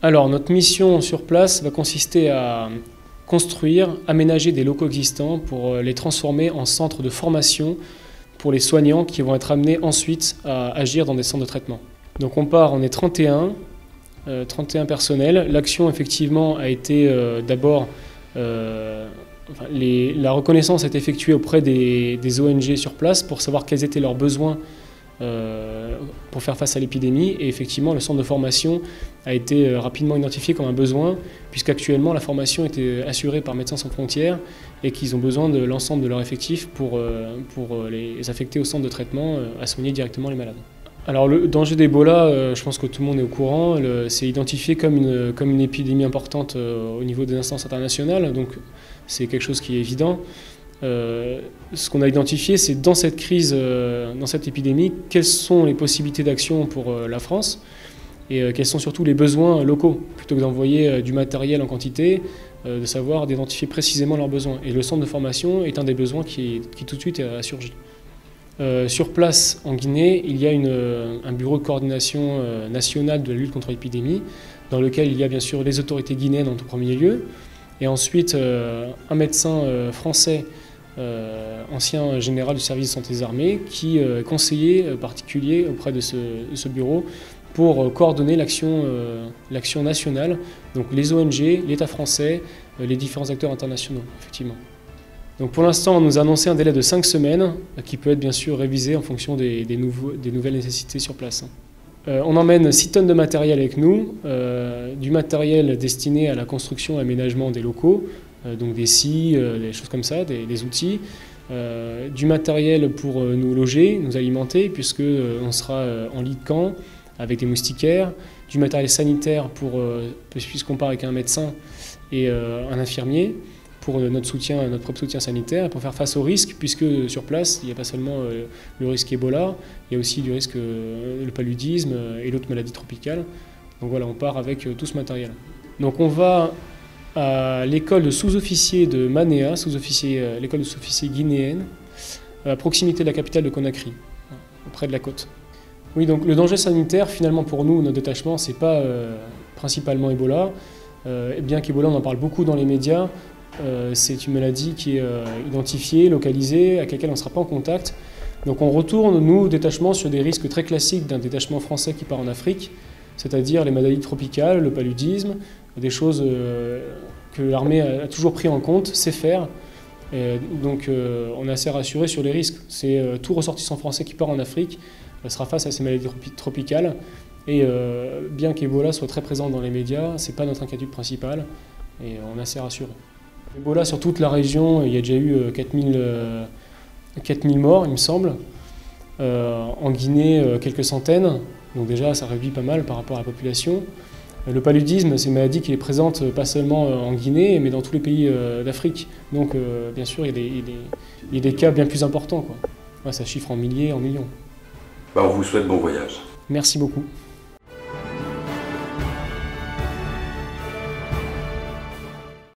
Alors, notre mission sur place va consister à construire, aménager des locaux existants pour les transformer en centres de formation pour les soignants qui vont être amenés ensuite à agir dans des centres de traitement. Donc on est 31 personnels. L'action effectivement a été d'abord, la reconnaissance est effectuée auprès des ONG sur place pour savoir quels étaient leurs besoins pour faire face à l'épidémie. Et effectivement, le centre de formation a été rapidement identifié comme un besoin, puisqu'actuellement la formation était assurée par Médecins sans frontières et qu'ils ont besoin de l'ensemble de leur effectif pour les affecter au centre de traitement à soigner directement les malades. Alors le danger d'Ebola, je pense que tout le monde est au courant, c'est identifié comme une épidémie importante au niveau des instances internationales, donc c'est quelque chose qui est évident. Ce qu'on a identifié, c'est dans cette crise, dans cette épidémie, quelles sont les possibilités d'action pour la France et quels sont surtout les besoins locaux, plutôt que d'envoyer du matériel en quantité, de savoir d'identifier précisément leurs besoins. Et le centre de formation est un des besoins qui tout de suite a surgi. Sur place, en Guinée, il y a un bureau de coordination nationale de la lutte contre l'épidémie, dans lequel il y a bien sûr les autorités guinéennes en tout premier lieu, et ensuite un médecin français, ancien général du service de santé des armées, qui est conseiller particulier auprès de ce bureau pour coordonner l'action nationale, donc les ONG, l'État français, les différents acteurs internationaux, effectivement. Donc pour l'instant, on nous a annoncé un délai de 5 semaines, qui peut être bien sûr révisé en fonction des nouvelles nécessités sur place. On emmène 6 tonnes de matériel avec nous, du matériel destiné à la construction et aménagement des locaux, donc des scies, des choses comme ça, des outils, du matériel pour nous loger, nous alimenter, puisqu'on sera en lit de camp avec des moustiquaires, du matériel sanitaire puisqu'on part avec un médecin et un infirmier, pour notre propre soutien sanitaire, pour faire face aux risques, puisque sur place, il n'y a pas seulement le risque Ebola, il y a aussi du risque le paludisme et l'autre maladie tropicale. Donc voilà, on part avec tout ce matériel. Donc on va à l'école de sous-officiers de Manéa, l'école de sous-officiers guinéenne, à proximité de la capitale de Conakry, près de la côte. Oui, donc le danger sanitaire, finalement pour nous, notre détachement, c'est pas principalement Ebola, bien qu'Ebola, on en parle beaucoup dans les médias. C'est une maladie qui est identifiée, localisée, avec laquelle on ne sera pas en contact. Donc on retourne, nous, détachement, sur des risques très classiques d'un détachement français qui part en Afrique, c'est-à-dire les maladies tropicales, le paludisme, des choses que l'armée a toujours pris en compte, sait faire. Donc on est assez rassuré sur les risques. C'est tout ressortissant français qui part en Afrique sera face à ces maladies tropicales. Et bien qu'Ebola soit très présent dans les médias, ce n'est pas notre inquiétude principale et on est assez rassuré. Ebola, sur toute la région, il y a déjà eu 4000 morts, il me semble. En Guinée, quelques centaines. Donc déjà, ça réduit pas mal par rapport à la population. Le paludisme, c'est une maladie qui est présente pas seulement en Guinée, mais dans tous les pays d'Afrique. Donc, bien sûr, il y a des cas bien plus importants, quoi. Ouais, ça chiffre en milliers, en millions. On vous souhaite bon voyage. Merci beaucoup.